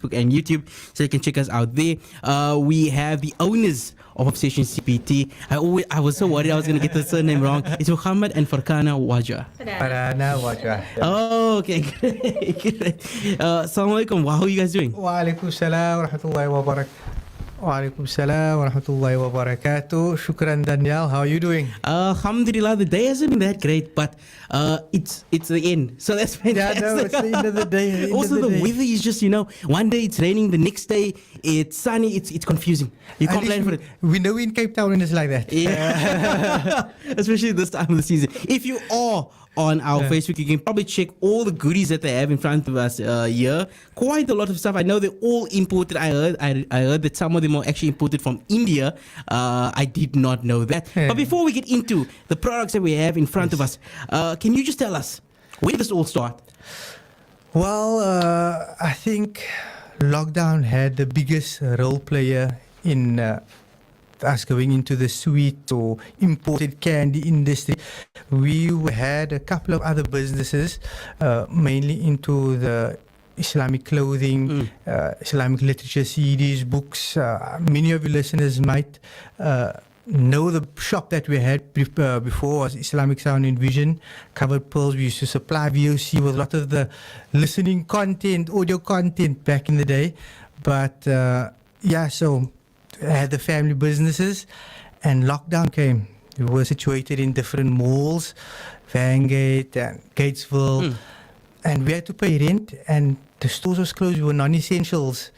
and YouTube, so you can check us out there. We have the owners of ObsessionCPT. I was so worried I was going to get the surname wrong. It's Muhammad and Farkana Wajah. Farkana Wajah. Oh, okay, great. Assalamu alaikum. How are you guys doing? Wa alaikum salam wa rahmatullahi wa barakatuh. Wa alaikum salam wa rahmatullahi wa barakatuh. Shukran, Daanyaal. How are you doing? Alhamdulillah, the day hasn't been that great, but it's the end. So that's fantastic. Yeah, no, it's the end of the day. Also, the weather is just, one day it's raining, the next day it's sunny. It's confusing. You can't plan for it. We know in Cape Town it's like that. Yeah. Especially this time of the season. If you are on our Facebook, you can probably check all the goodies that they have in front of us here. Quite a lot of stuff. I know they're all imported. I heard that some of them are actually imported from India. I did not know that. Yeah. But before we get into the products that we have in front of us, can you just tell us, where did this all start? Well, I think lockdown had the biggest role player in us going into the sweet or imported candy industry. We had a couple of other businesses, mainly into the Islamic clothing, Islamic literature, CDs, books. Many of your listeners might know the shop that we had before was Islamic Sound and Vision, Covered Pearls. We used to supply VOC with a lot of the listening content, audio content back in the day. But so I had the family businesses, and lockdown came. We were situated in different malls, Vangate and Gatesville, and we had to pay rent, and the stores was closed. We were non-essentials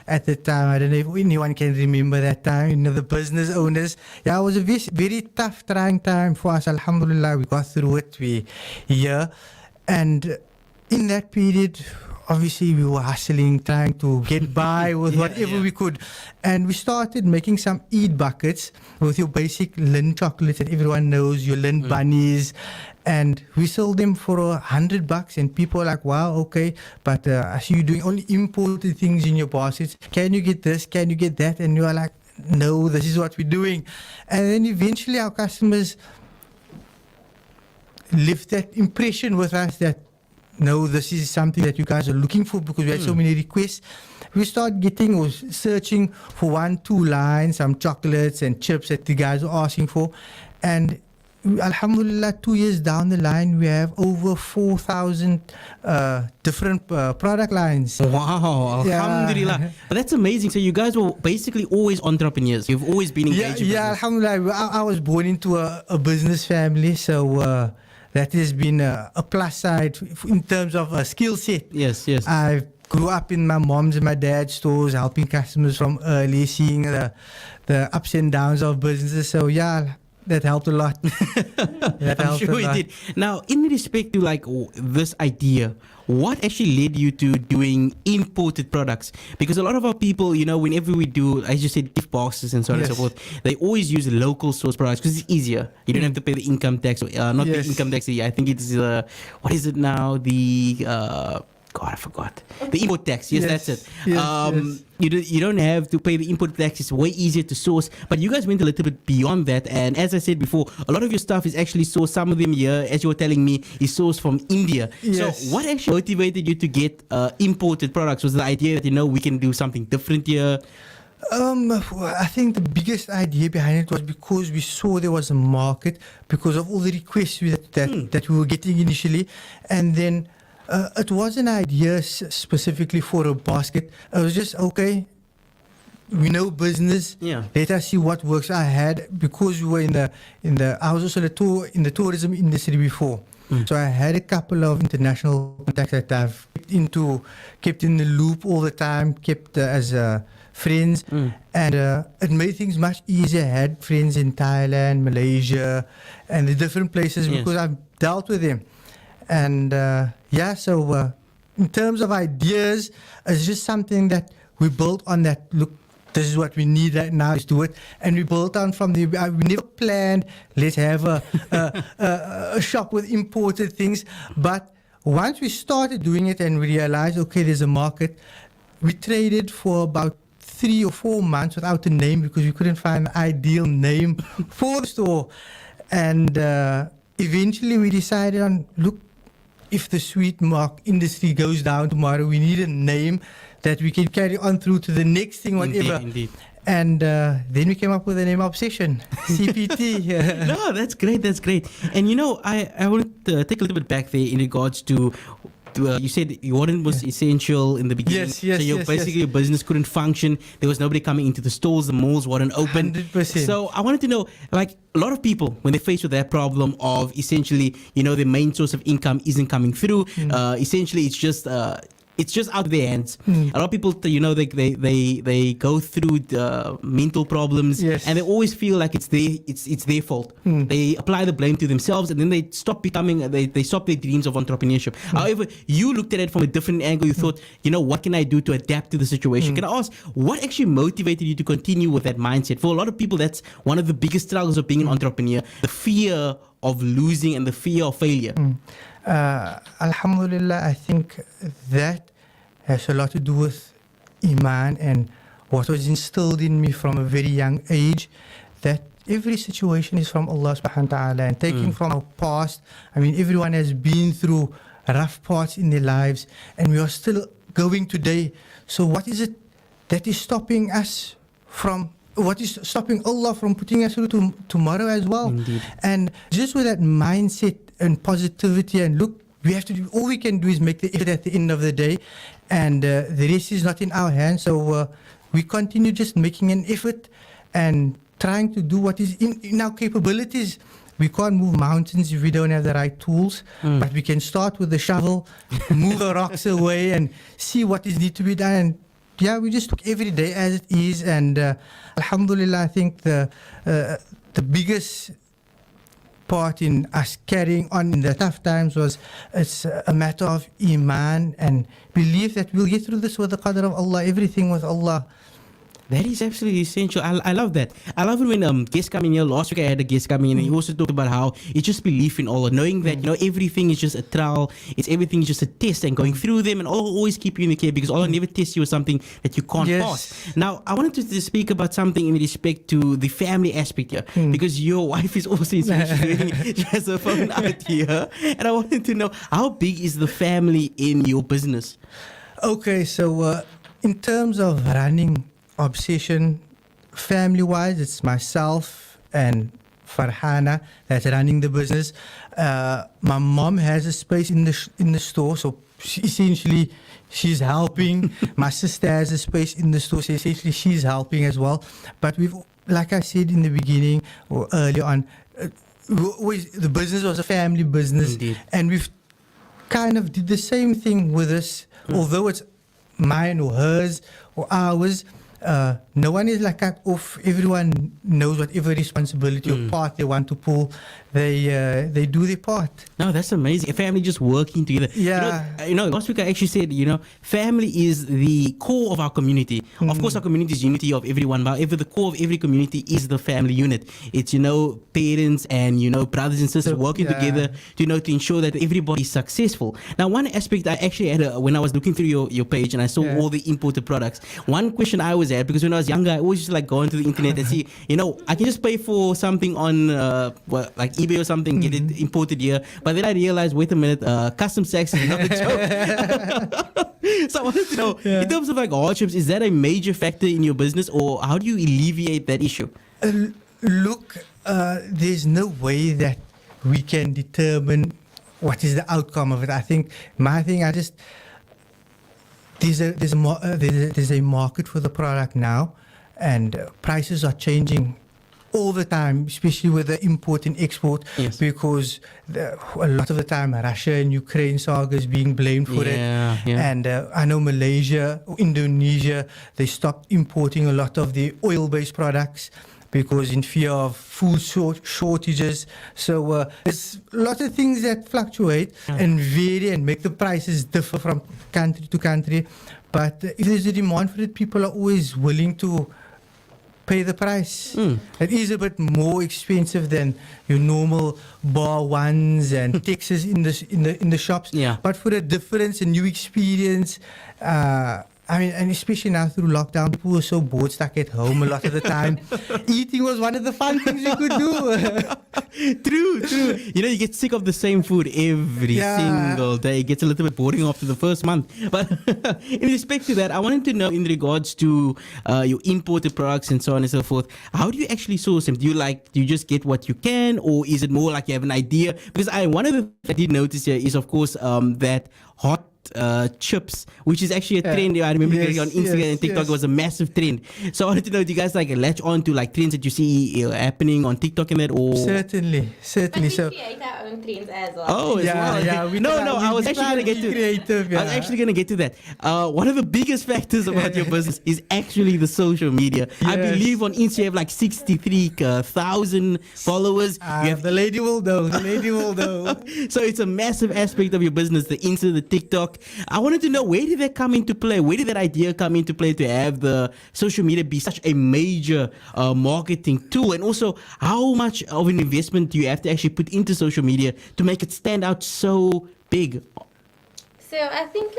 at the time. I don't know if anyone can remember that time. The business owners. Yeah, it was a very tough, trying time for us. Alhamdulillah, we got through it. And in that period, obviously, we were hustling, trying to get by with whatever we could. And we started making some eat buckets with your basic Lin chocolates that everyone knows, your Lin bunnies. And we sold them for $100. And people were like, wow, okay. But I see you doing only imported things in your baskets. Can you get this? Can you get that? And you are like, no, this is what we're doing. And then eventually our customers left that impression with us that, no, this is something that you guys are looking for, because we had so many requests. We started getting or searching for 1-2 lines, some chocolates and chips that the guys were asking for. And alhamdulillah, 2 years down the line, we have over 4,000 different product lines. Wow, alhamdulillah. But that's amazing. So you guys were basically always entrepreneurs. You've always been engaged in business. Alhamdulillah. I was born into a business family, so that has been a plus side in terms of a skill set. Yes. I grew up in my mom's and my dad's stores, helping customers from early, seeing the ups and downs of businesses. So that helped a lot. I'm sure it did. Now, in respect to this idea, what actually led you to doing imported products? Because a lot of our people, whenever we do, as you said, gift boxes and so on and so forth, they always use local source products because it's easier. You don't have to pay the income tax. The income tax. I think it's what is it now? God, I forgot. The import tax. Yes, that's it. You don't have to pay the import tax. It's way easier to source. But you guys went a little bit beyond that. And as I said before, a lot of your stuff is actually sourced. Some of them here, as you were telling me, is sourced from India. Yes. So what actually motivated you to get imported products? Was the idea that, we can do something different here? I think the biggest idea behind it was because we saw there was a market because of all the requests that we were getting initially. And then it wasn't an idea specifically for a basket. It was just, okay, we know business. Let us see what works. Because we were I was also in the tourism industry before. So I had a couple of international contacts that I've kept in the loop all the time, kept as friends. And it made things much easier. I had friends in Thailand, Malaysia, and the different places because I've dealt with them. And so in terms of ideas, it's just something that we built on that. Look, this is what we need right now, is do it. And we built on from we never planned, let's have a shop with imported things. But once we started doing it and we realized, okay, there's a market, we traded for about 3 or 4 months without a name because we couldn't find an ideal name for the store. And eventually we decided on, look, if the sweet mark industry goes down tomorrow, we need a name that we can carry on through to the next thing, whatever. Indeed. And then we came up with the name Obsession CPT. No, that's great. That's great. And I want to take a little bit back there in regards to you said Warren was essential in the beginning. Yes, so your business couldn't function. There was nobody coming into the stores. The malls weren't open. 100%. So I wanted to know, like, a lot of people, when they're faced with that problem of essentially, their main source of income isn't coming through. Essentially, it's just out of their hands. A lot of people, they go through the mental problems, Yes. and they always feel like it's their fault. They apply the blame to themselves, and then they stop they stop their dreams of entrepreneurship. However, you looked at it from a different angle. You thought, what can I do to adapt to the situation? Can I ask, what actually motivated you to continue with that mindset? For a lot of people, that's one of the biggest struggles of being an entrepreneur: the fear of losing and the fear of failure. Alhamdulillah, I think that has a lot to do with Iman and what was instilled in me from a very young age, that every situation is from Allah subhanahu wa ta'ala, and taking from our past. I mean, everyone has been through rough parts in their lives, and we are still going today. So what is it that is stopping us from, what is stopping Allah from putting us through to tomorrow as well? Indeed. And just with that mindset and positivity, and look, we have to do, all we can do is make the effort at the end of the day, and the rest is not in our hands. So we continue just making an effort and trying to do what is in our capabilities. We can't move mountains if we don't have the right tools, but we can start with the shovel, move the rocks away, and see what is need to be done. And yeah, we just took every day as it is, and alhamdulillah, I think the biggest part in us carrying on in the tough times was, it's a matter of Iman and belief that we'll get through this with the qadr of Allah, everything with Allah. That is absolutely essential. I love that. I love it when guests come in here. Last week I had a guest come in, and he also talked about how it's just belief in Allah, knowing that everything is just a trial. Everything is just a test, and going through them, and Allah always keep you in the care, because Allah never tests you with something that you can't pass. Now I wanted to speak about something in respect to the family aspect here, because your wife is also she has her phone out here, and I wanted to know, how big is the family in your business? Okay, so in terms of running Obsession, family-wise, it's myself and Farhana that's running the business. My mom has a space in the store, so essentially she's helping. My sister has a space in the store, so essentially she's helping as well. But we've, like I said in the beginning or early on, the business was a family business. Indeed. And we've kind of did the same thing with us, although it's mine or hers or ours. No one is like cut off. Everyone knows whatever responsibility or part they want to pull. They do their part. No, that's amazing. A family just working together. Yeah. Last week I actually said, family is the core of our community. Of course, our community is unity of everyone, but the core of every community is the family unit. It's, parents and, brothers and sisters working together to ensure that everybody is successful. Now, one aspect I actually had when I was looking through your page and I saw all the imported products, one question I always had, because when I was younger, I always used to go onto the internet and see, I can just pay for something on like eBay or something, get it imported here. But then I realized, wait a minute, custom tax is not a joke. So I wanted to know, in terms of hardships, is that a major factor in your business, or how do you alleviate that issue? Look, there's no way that we can determine what is the outcome of it. I think my thing, there's a market for the product now, and prices are changing all the time, especially with the import and export, because a lot of the time Russia and Ukraine saga is being blamed for it. And I know Malaysia or Indonesia, they stopped importing a lot of the oil-based products because in fear of food shortages. So there's a lot of things that fluctuate and vary and make the prices differ from country to country. But if there's a demand for it, people are always willing to pay the price. It is a bit more expensive than your normal bar ones and Texas in the shops. But for a difference, a new experience, I I mean, and especially now through lockdown, people were so bored, stuck at home a lot of the time. Eating was one of the fun things you could do. True. You know, you get sick of the same food every single day. It gets a little bit boring after the first month. But in respect to that, I wanted to know in regards to your imported products and so on and so forth, how do you actually source them? Do you just get what you can, or is it more like you have an idea? Because one of the things I did notice here is, of course, that hot chips, which is actually a trend. I remember on Instagram and TikTok, it was a massive trend. So I wanted to know, do you guys like latch on to like trends that you see happening on TikTok and that? Or Certainly. But we So create our own trends as well. oh, as well. yeah. I was actually gonna get to creative. I was actually going to get to that. One of the biggest factors about your business is actually the social media. I Yes. believe on Insta you have like 63,000 followers. You have The lady will know. So it's a massive aspect of your business, the Insta, the TikTok. I wanted to know, where did that come into play? Where did that idea come into play to have the social media be such a major marketing tool? And also, how much of an investment do you have to actually put into social media to make it stand out so big? So I think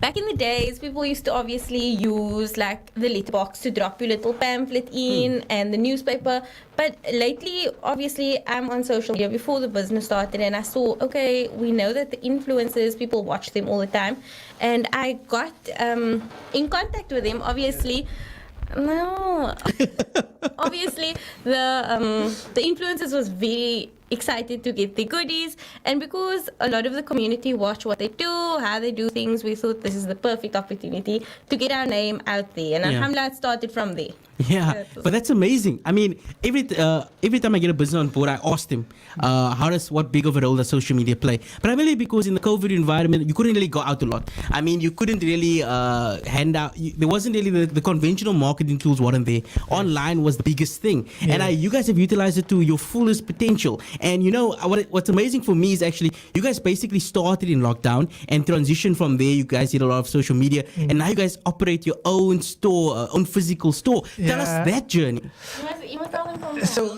back in the days, people used to obviously use like the letterbox to drop your little pamphlet in and the newspaper. But lately, obviously, I'm on social media before the business started, and I saw, okay, we know that the influencers, people watch them all the time. And I got in contact with them, obviously. No. Obviously, the influencers was very excited to get the goodies, and because a lot of the community watch what they do, how they do things, we thought this is the perfect opportunity to get our name out there, and alhamdulillah, it started from there. Yeah, but that's amazing. I mean, every time I get a business on board, I ask them, what big of a role does social media play? Primarily because in the COVID environment, you couldn't really go out a lot. I mean, you couldn't really hand out. There wasn't really the conventional marketing tools weren't there. Online was the biggest thing, and you guys have utilized it to your fullest potential. And you know what's amazing for me is actually you guys basically started in lockdown and transitioned from there. You guys did a lot of social media, and now you guys operate your own store, own physical store. Tell us that journey. So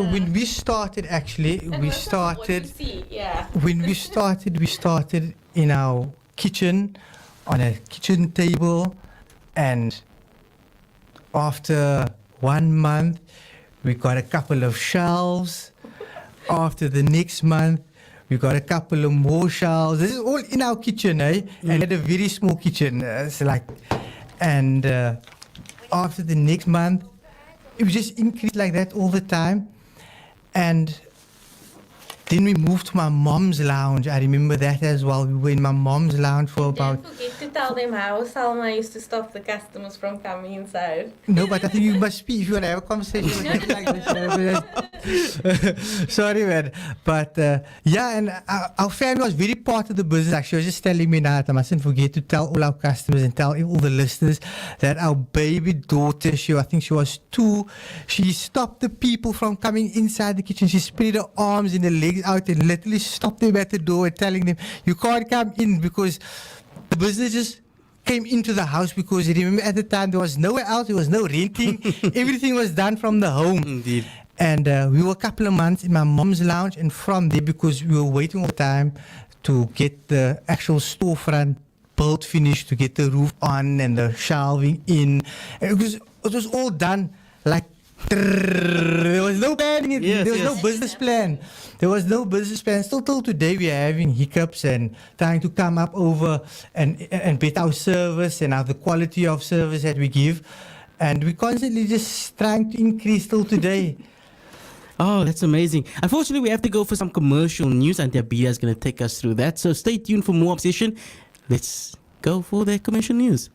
when we started, when we started in our kitchen, on a kitchen table, and after 1 month, we got a couple of shelves. After the next month, we got a couple of more shelves. This is all in our kitchen, eh? And had a very small kitchen. After the next month, it was just increased like that all the time. And then we moved to my mom's lounge. I remember that as well. We were in my mom's lounge for about... Don't forget to tell them how Salma used to stop the customers from coming inside. No, but I think you must speak if you want to have a conversation with me like this. Sorry, man. But and our family was very part of the business. Actually, she was just telling me now, I mustn't forget to tell all our customers and tell all the listeners that our baby daughter, I think she was 2, she stopped the people from coming inside the kitchen. She spread her arms and her legs out and literally stopped them at the door and telling them, you can't come in, because the business just came into the house, because remember at the time there was nowhere else, there was no renting. Everything was done from the home. Indeed. And we were a couple of months in my mom's lounge, and from there, because we were waiting all the time to get the actual storefront built, finished, to get the roof on and the shelving in. And it was all done like there was no planning. There was no business plan. There was no business plan. Still till today we are having hiccups and trying to come up over and better our service and the quality of service that we give. And we constantly just trying to increase till today. Oh, that's amazing. Unfortunately, we have to go for some commercial news, and Abida is going to take us through that. So stay tuned for more Obsession. Let's go for the commercial news.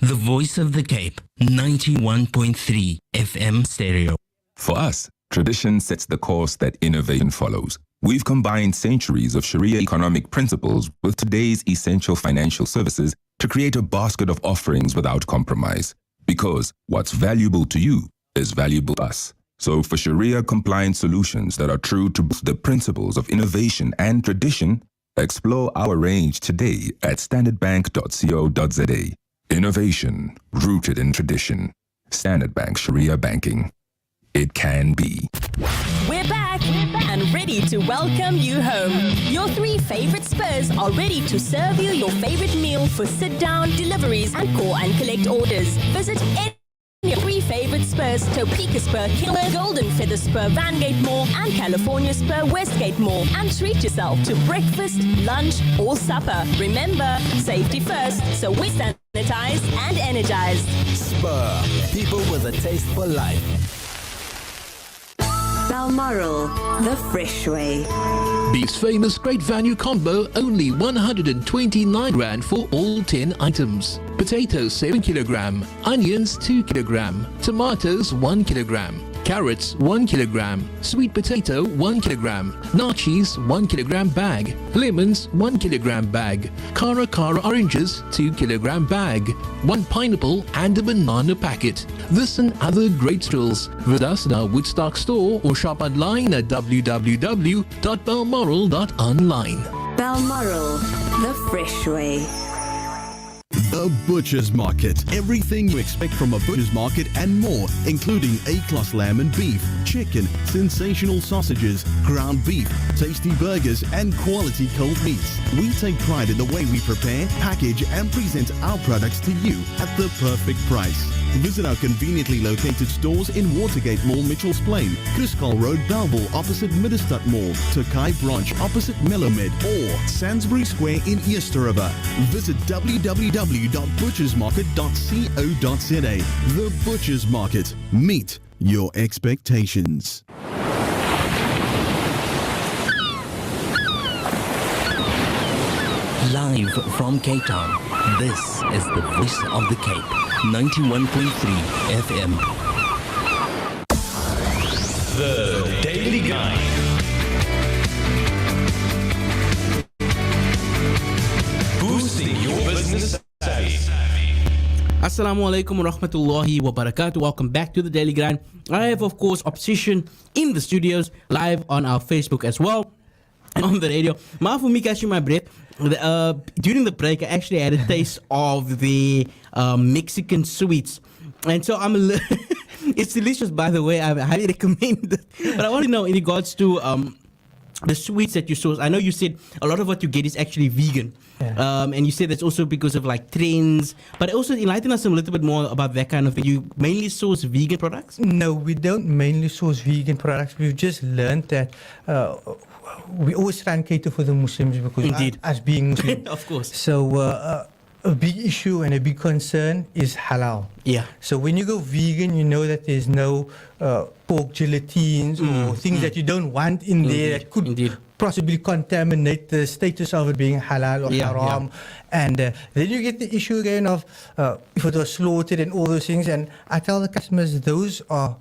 The Voice of the Cape, 91.3 FM stereo. For us, tradition sets the course that innovation follows. We've combined centuries of Sharia economic principles with today's essential financial services to create a basket of offerings without compromise. Because what's valuable to you is valuable to us. So for Sharia-compliant solutions that are true to both the principles of innovation and tradition, explore our range today at standardbank.co.za. Innovation rooted in tradition. Standard Bank Sharia Banking. It can be. We're back. And and ready to welcome you home. Your 3 favorite Spurs are ready to serve you your favorite meal for sit-down, deliveries and call and collect orders. Visit your 3 favorite Spurs: Topeka Spur, Killer, Golden Feather Spur, Vangate Mall and California Spur, Westgate Mall, and treat yourself to breakfast, lunch or supper. Remember, safety first, so we sanitize and energize. Spur, people with a taste for life. Balmoral, the fresh way. Beef's famous great value combo, only 129 Rand for all 10 items. Potatoes 7 kg, onions 2 kg, tomatoes 1 kg, carrots 1 kg, sweet potato 1 kg, nachos 1 kg bag, lemons 1 kg bag, Cara oranges 2 kg bag, 1 pineapple and a banana packet. This and other great deals. Visit us in our Woodstock store or shop online at www.balmoral.online. Balmoral, the fresh way. The Butcher's Market. Everything you expect from a butcher's market and more, including A-class lamb and beef, chicken, sensational sausages, ground beef, tasty burgers, and quality cold meats. We take pride in the way we prepare, package, and present our products to you at the perfect price. Visit our conveniently located stores in Watergate Mall, Mitchell's Plain, Criscal Road, Bellville, opposite Middlestad Mall, Tokai Branch, opposite Melomed, or Sainsbury Square in Easter River. Visit www.butchersmarket.co.za. The Butcher's Market. Meet your expectations. Live from Cape Town, this is the Voice of the Cape, 91.3 FM. The Daily Guide. Boosting your business savvy. Assalamu alaikum wa rahmatullahi wa barakatuh. Welcome back to the Daily Grind. I have, of course, Obsession in the studios, live on our Facebook as well, and on the radio. Maar for me, catching my breath, during the break, I actually had a taste of the Mexican sweets. And so it's delicious, by the way. I highly recommend it. But I want to know, in regards to the sweets that you source, I know you said a lot of what you get is actually vegan. Yeah. And you said that's also because of like trends. But also enlighten us a little bit more about that kind of thing. You mainly source vegan products? No, we don't mainly source vegan products. We've just learned that we always try and cater for the Muslims because us being Muslim. Of course. So a big issue and a big concern is halal. Yeah. So when you go vegan, you know that there's no pork gelatines or things that you don't want in there that could possibly contaminate the status of it being halal or haram. Yeah. And then you get the issue again of if it was slaughtered and all those things. And I tell the customers, those are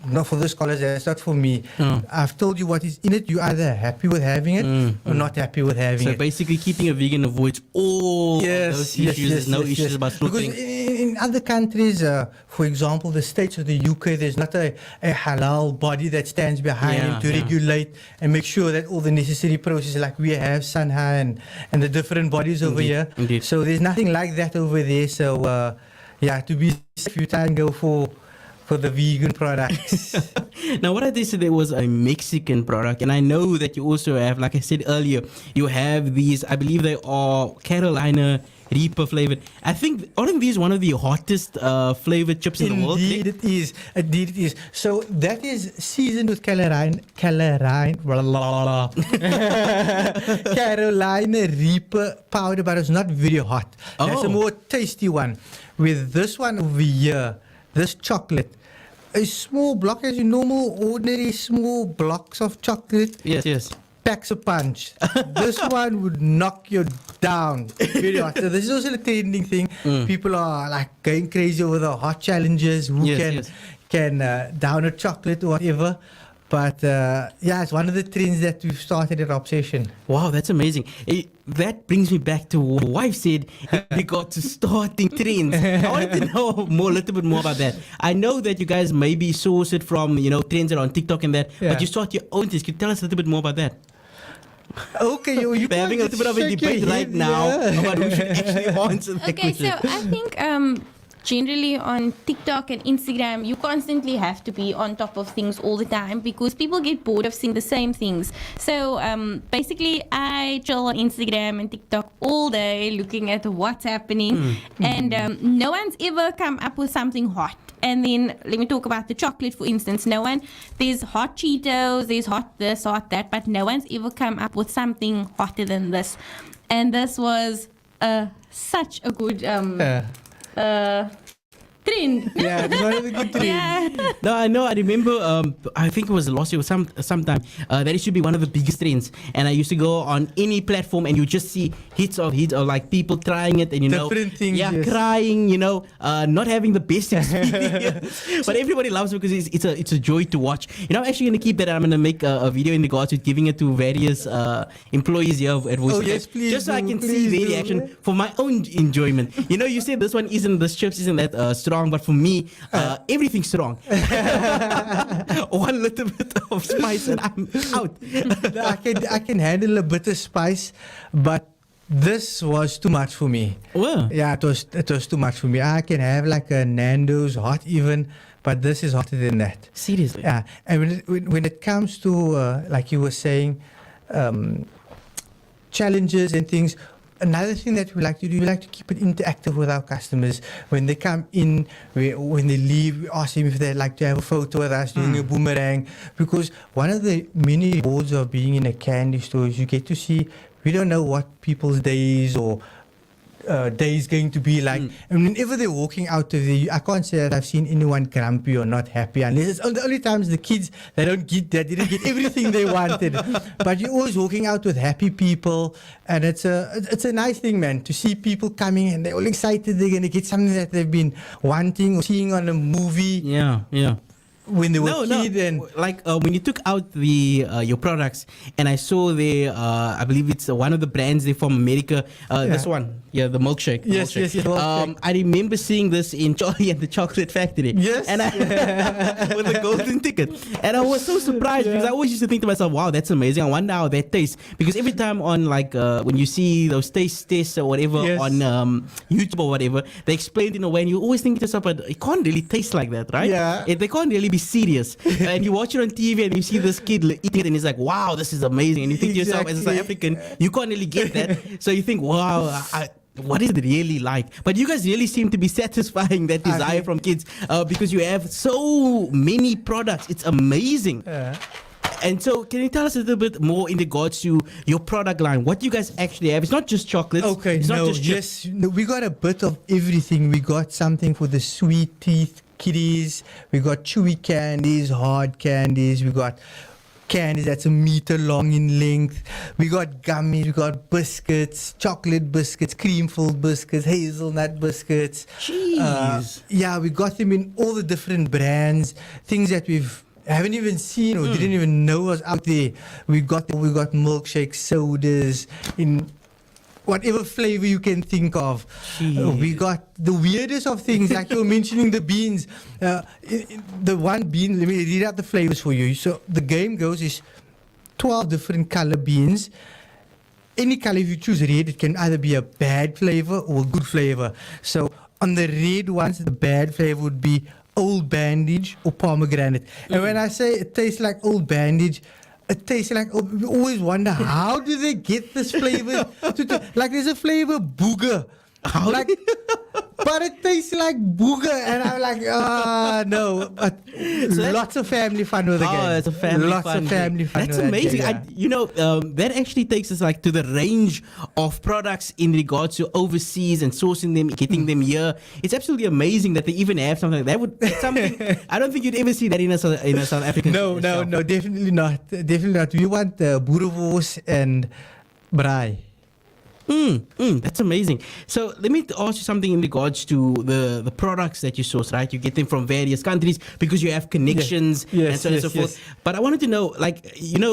not for the scholars, that's not for me. I've told you what is in it. You're either happy with having it or not happy with having it. So basically keeping a vegan avoids all those issues. There's no issues about slaughtering. Because in other countries, for example, the States or the UK, there's not a halal body that stands behind them to regulate and make sure that all the necessary processes, like we have Sanha and the different bodies over here. Indeed. So there's nothing like that over there. So to be safe, you try and go for the vegan products. Now, what I did say there was a Mexican product, and I know that you also have, like I said earlier, you have these, I believe they are Carolina Reaper flavored. I think, aren't these one of the hottest flavored chips in the world? Indeed it is. Indeed it is. So that is seasoned with Carolina Reaper powder, but it's not very hot. That's a more tasty one. With this one over here, this chocolate, a small block, as in normal, ordinary small blocks of chocolate. Yes. Packs a punch. This one would knock you down. Very hot. So this is also a trending thing. People are like going crazy over the hot challenges. Who can down a chocolate or whatever. But it's one of the trends that we've started at Obsession. Wow, that's amazing. That brings me back to what my wife said in regard to starting trends. I wanted to know a little bit more about that. I know that you guys maybe source it from, trends that are on TikTok and that, but you start your own things. Can you tell us a little bit more about that? Okay, we're having a little bit of a debate right now about who should actually answer that question. So I think generally on TikTok and Instagram, you constantly have to be on top of things all the time because people get bored of seeing the same things. So basically, I chill on Instagram and TikTok all day looking at what's happening, and no one's ever come up with something hot. And then let me talk about the chocolate, for instance. There's hot Cheetos, there's hot this, hot that, but no one's ever come up with something hotter than this. And this was such a good trend. Yeah, it's one of the good trends. Yeah. No, I know. I remember. I think it was last year or sometime. That it should be one of the biggest trends. And I used to go on any platform, and you just see hits of like people trying it, and different things. yeah, Yes. crying, not having the best experience. But everybody loves it because it's a joy to watch. I'm actually going to keep that. I'm going to make a video in regards to giving it to various employees here at Voice. Oh, yes, please just so I do, can see please their do. reaction for my own enjoyment. You said this chips isn't that strong, but for me, everything's strong. One little bit of spice and I'm out. I can handle a bit of spice, but this was too much for me. Well, Yeah, it was too much for me. I can have like a Nando's hot even, but this is hotter than that. seriously. Yeah, and when it comes to like you were saying, challenges and things. Another thing that we like to do, we like to keep it interactive with our customers. When they come in, when they leave, we ask them if they'd like to have a photo with us doing a boomerang. Because one of the many rewards of being in a candy store is you get to see, we don't know what people's days or days going to be like. And whenever they're walking out of there, I can't say that I've seen anyone grumpy or not happy, unless it's the only times the kids, they didn't get everything they wanted. But you're always walking out with happy people, and it's a nice thing, man, to see people coming and they're all excited they're going to get something that they've been wanting or seeing on a movie. Yeah. When they were kid. And Like when you took out your products, and I saw I believe it's one of the brands they from America. This one, the milkshake. the Yes, milkshake. yes, milkshake. I remember seeing this in Charlie and the Chocolate Factory. Yes. And with the golden ticket, and I was so surprised because I always used to think to myself, "Wow, that's amazing! I wonder how that tastes." Because every time on when you see those taste tests or whatever Yes. on YouTube or whatever, they explain it in a way, and you always think to yourself, "But it can't really taste like that, right?" Yeah. They can't really be serious. And you watch it on TV and you see this kid eating it and he's like, wow, this is amazing. And you think to yourself, as a South African, you can't really get that. So you think, wow, what is it really like? But you guys really seem to be satisfying that desire from kids because you have so many products. It's amazing. And so, can you tell us a little bit more in regards to your product line? What you guys actually have? It's not just chocolates. Okay, it's not just chips. we got a bit of everything. We got something for the sweet teeth kiddies. We got chewy candies, hard candies. We got candies that's a meter long in length. We got gummies. We got biscuits, chocolate biscuits, cream-filled biscuits, hazelnut biscuits. Jeez. Yeah, we got them in all the different brands. Things that haven't even seen or didn't even know was out there. We got milkshakes, sodas in whatever flavor you can think of. We got the weirdest of things, like you were mentioning the beans. The one bean, let me read out the flavors for you. So the game goes is 12 different color beans. Any color, if you choose red, it can either be a bad flavor or a good flavor. So on the red ones, the bad flavor would be Old Bandage or pomegranate. And when I say it tastes like Old Bandage, it tastes like, we always wonder, how do they get this flavor? Like there's a flavor booger. But it tastes like booger. And I'm like, no. But lots of family fun with the game. Oh, it's a family lots fun. of family fun. That's with amazing. That game, That actually takes us like to the range of products in regards to overseas and sourcing them, getting them here. It's absolutely amazing that they even have something like that. That's something I don't think you'd ever see that in a South African. No, definitely not. Definitely not. We want boerewors and braai. That's amazing. So let me ask you something in regards to the products that you source, right? You get them from various countries because you have connections and so on and so forth. But I wanted to know,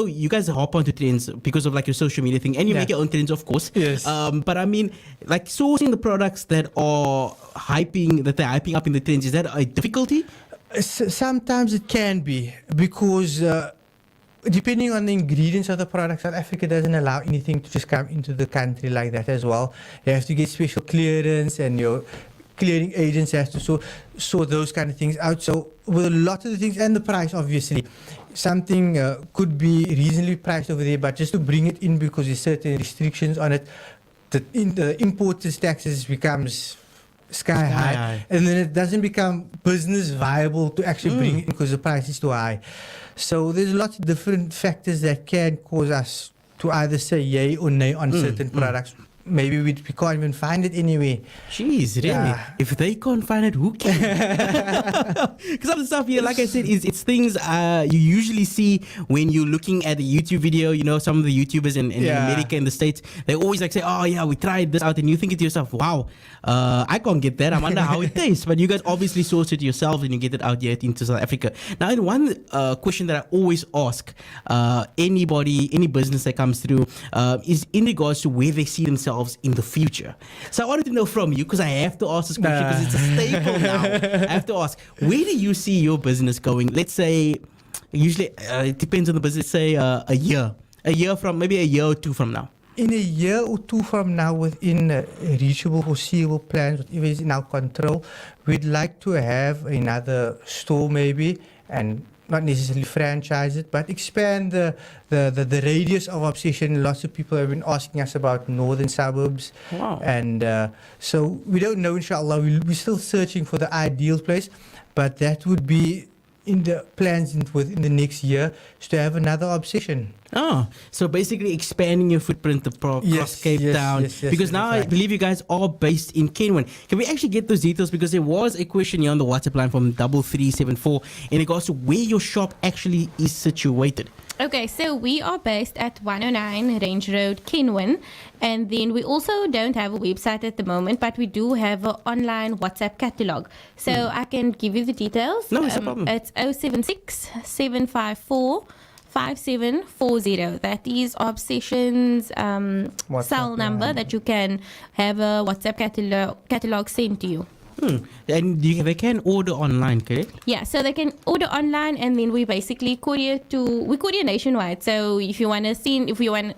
you guys hop onto trends because of like your social media thing, and you make your own trends, of course. Yes. But I mean, like sourcing the products that they're hyping up in the trends, is that a difficulty? Sometimes it can be because depending on the ingredients of the product, South Africa doesn't allow anything to just come into the country like that as well. You have to get special clearance, and clearing agents has to sort those kind of things out. So with a lot of the things, and the price, obviously, something could be reasonably priced over there, but just to bring it in because there's certain restrictions on it, the importers taxes becomes sky high, and then it doesn't become business viable to actually bring it in because the price is too high. So there's lots of different factors that can cause us to either say yay or nay on certain products. Maybe we can't even find it anyway. Jeez, really? If they can't find it, who can? Because some of the stuff here, like I said, it's things you usually see when you're looking at a YouTube video. You know, some of the YouTubers in America and the States, they always like say, oh yeah, we tried this out. And you think to yourself, wow, I can't get that. I wonder how it tastes. But you guys obviously source it yourselves and you get it out here into South Africa. Now, one question that I always ask any business that comes through is in regards to where they see themselves in the future. So I wanted to know from you, because I have to ask this question because it's a staple now. I have to ask, where do you see your business going? Let's say, usually it depends on the business, say a year from, maybe a year or two from now. In a year or two from now, within reachable, foreseeable plans, whatever is in our control, we'd like to have another store maybe, and not necessarily franchise it, but expand the radius of Obsession. Lots of people have been asking us about northern suburbs. Wow. And so we don't know, inshallah. We're still searching for the ideal place, but that would be in the plans within the next year, is to have another Obsession. Oh, so basically expanding your footprint across Cape Town. Yes, because now I believe you guys are based in Kenwyne. Can we actually get those details? Because there was a question here on the WhatsApp line from 3374 in regards to where your shop actually is situated. Okay, so we are based at 109 Range Road, Kenwyne. And then we also don't have a website at the moment, but we do have an online WhatsApp catalog. So I can give you the details. No, it's a problem. It's 076 754 5740. That is Obsession's cell number that you can have a WhatsApp catalog sent to you. And they can order online, correct? Yeah, so they can order online, and then we basically courier nationwide. So if you want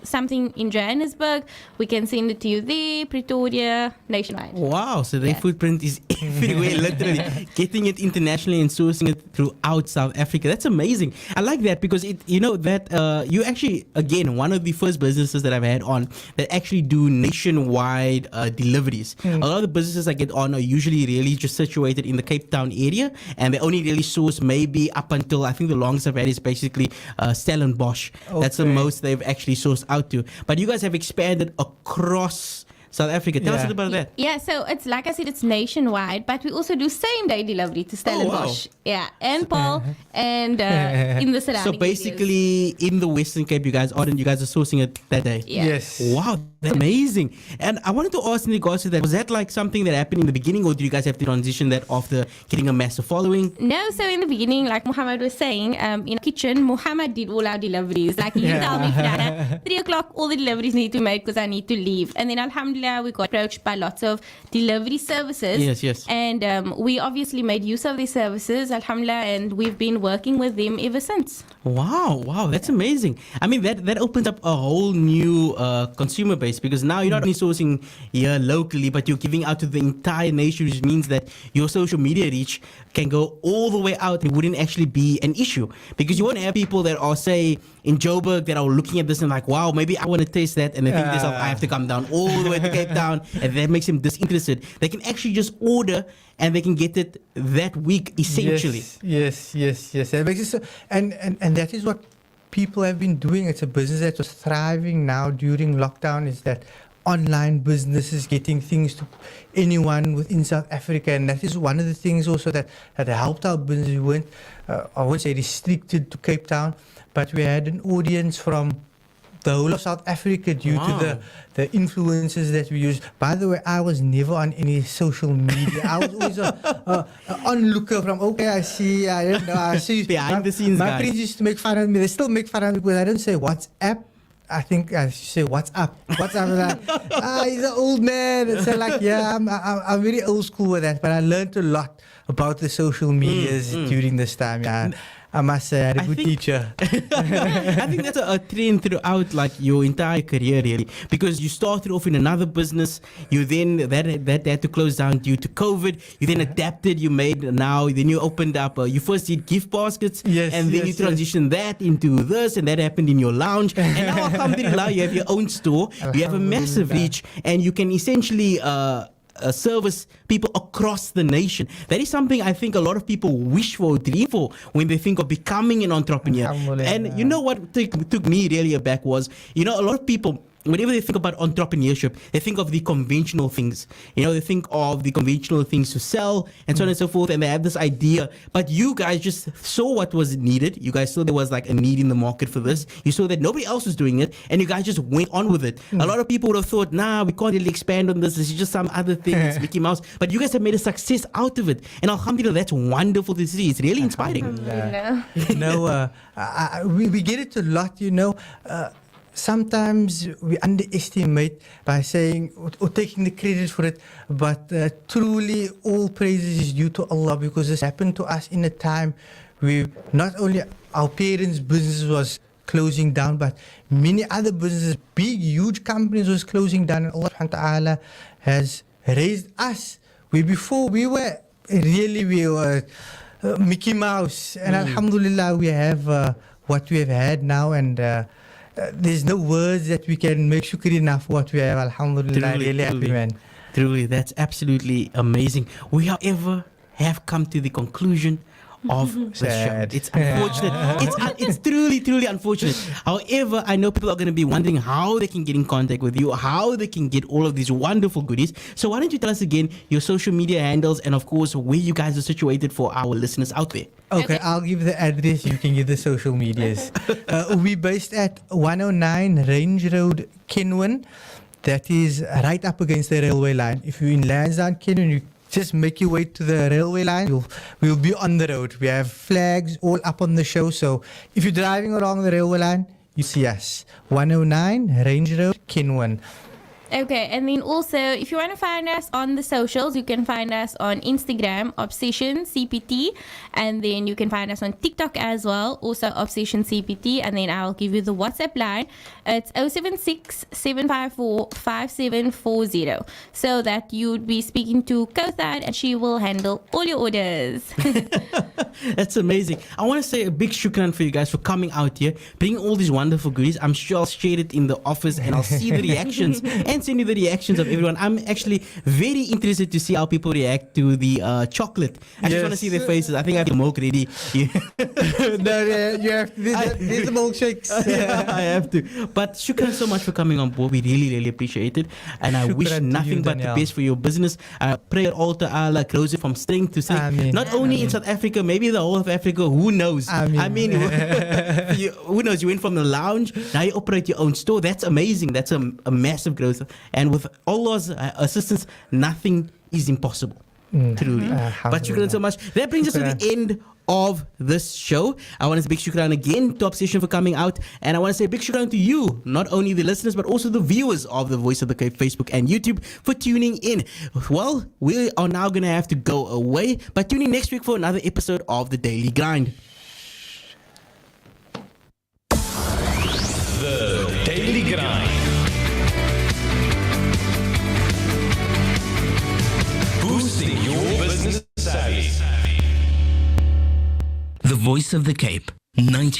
something in Johannesburg, we can send it to you there, Pretoria, nationwide. Wow, so their footprint is everywhere, literally getting it internationally and sourcing it throughout South Africa. That's amazing. I like that because you actually, again, one of the first businesses that I've had on that actually do nationwide deliveries. A lot of the businesses I get on are usually really just situated in the Cape Town area, and they only really source maybe up until, I think the longest I've had is basically Stellenbosch. Okay. That's the most they've actually sourced out to. But you guys have expanded across South Africa. Tell us a little about that. Yeah, so it's like I said, it's nationwide, but we also do same day delivery to Stellenbosch. Oh, wow. Yeah, and Paul, and in the surrounding So basically, in the Western Cape, you guys are sourcing it that day. Yeah. Yes. Wow, that's amazing. And I wanted to ask in regards to that, was that like something that happened in the beginning, or did you guys have to transition that after getting a massive following? No, so in the beginning, like Muhammad was saying, in the kitchen, Muhammad did all our deliveries. Like you tell me, Fiona, 3 o'clock, all the deliveries need to make because I need to leave. And then alhamdulillah, we got approached by lots of delivery services. Yes. And we obviously made use of these services, alhamdulillah, and we've been working with them ever since. Wow, that's amazing. I mean, that opens up a whole new consumer base, because now you're not only sourcing here locally, but you're giving out to the entire nation, which means that your social media reach can go all the way out. It wouldn't actually be an issue, because you won't have people that are, say, in Joburg that are looking at this and like, wow, maybe I want to taste that, and they think to themselves, I have to come down all the way to Cape Town, and that makes them disinterested. They can actually just order and they can get it that week, essentially. Yes. That makes it so, and that is what people have been doing. It's a business that was thriving now during lockdown, is that online businesses getting things to anyone within South Africa. And that is one of the things also that helped our business. We weren't, I wouldn't say restricted to Cape Town, but we had an audience from the whole of South Africa due to the influences that we use. By the way, I was never on any social media. I was always an onlooker from, I see behind the scenes. My friends used to make fun of me. They still make fun of me because I don't say WhatsApp. I think I say what's up. What's up? Like, he's an old man. So like, I'm very old school with that. But I learned a lot about the social medias during this time. Yeah. I must say, I had a I good think- teacher. I think that's a trend throughout like your entire career, really, because you started off in another business. You then that had to close down due to COVID. You then adapted. You made then you opened up. You first did gift baskets, Yes, and then yes, you transitioned that into this, and that happened in your lounge. And now, alhamdulillah, you have your own store. You have a massive reach, and you can essentially. Service people across the nation. That is something I think a lot of people wish for, dream for, when they think of becoming an entrepreneur. And you know what took me really aback was, a lot of people, whenever they think about entrepreneurship, they think of the conventional things. They think of the conventional things to sell and so on and so forth, and they have this idea. But you guys just saw what was needed. You guys saw there was like a need in the market for this. You saw that nobody else was doing it, and you guys just went on with it. A lot of people would have thought, nah, we can't really expand on this. This is just some other thing. It's Mickey Mouse. But you guys have made a success out of it. And alhamdulillah, that's wonderful to see. It's really inspiring. We get it a lot, sometimes we underestimate by saying or taking the credit for it, but truly all praises is due to Allah, because this happened to us in a time where not only our parents' business was closing down, but many other businesses, big, huge companies was closing down, and Allah subhanahu wa ta'ala has raised us. Before we were Mickey Mouse, and alhamdulillah we have what we have had now, and there's no words that we can make shukr enough for what we have. Alhamdulillah, really happy, man. Truly, that's absolutely amazing. We, however, have come to the conclusion of the show. It's unfortunate. It's truly unfortunate. However, I know people are going to be wondering how they can get in contact with you, how they can get all of these wonderful goodies. So why don't you tell us again your social media handles and, of course, where you guys are situated for our listeners out there. Okay, I'll give the address. You can give the social medias. We're based at 109 Range Road, Kenwyn. That is right up against the railway line. If you're in Lansdowne, Kenwyn, you just make your way to the railway line. We'll be on the road. We have flags all up on the show. So if you're driving along the railway line, you see us. 109 Range Road, Kenwyn. Okay, and then also, if you want to find us on the socials, you can find us on Instagram, ObsessionCPT, and then you can find us on TikTok as well, also ObsessionCPT, and then I'll give you the WhatsApp line. It's 076-754-5740, so that you'd be speaking to Kothar, and she will handle all your orders. That's amazing. I want to say a big shukran for you guys for coming out here, bringing all these wonderful goodies. I'm sure I'll share it in the office, and I'll see the reactions and send you the reactions of everyone. I'm actually very interested to see how people react to the chocolate. I just want to see their faces. I think I have the milk ready. No, you have to. There's the milkshakes. I have to. But shukran so much for coming on board. We really appreciate it. And I wish nothing but the best for your business. I pray that all Allah grows it from strength to strength. Ameen. Not only in South Africa, maybe the whole of Africa. Who knows? Ameen. I mean, who knows? You went from the lounge, now you operate your own store. That's amazing. That's a massive growth. And with Allah's assistance, nothing is impossible. Truly. But shukran so much. That brings us to the end of this show. I want to say big shukran again to Obsession for coming out, and I want to say big shukran to you, not only the listeners but also the viewers of the Voice of the Cape Facebook and YouTube for tuning in. Well, we are now going to have to go away, but tune in next week for another episode of The Daily Grind. The Daily Grind. Boosting your business savvy. The Voice of the Cape, 90.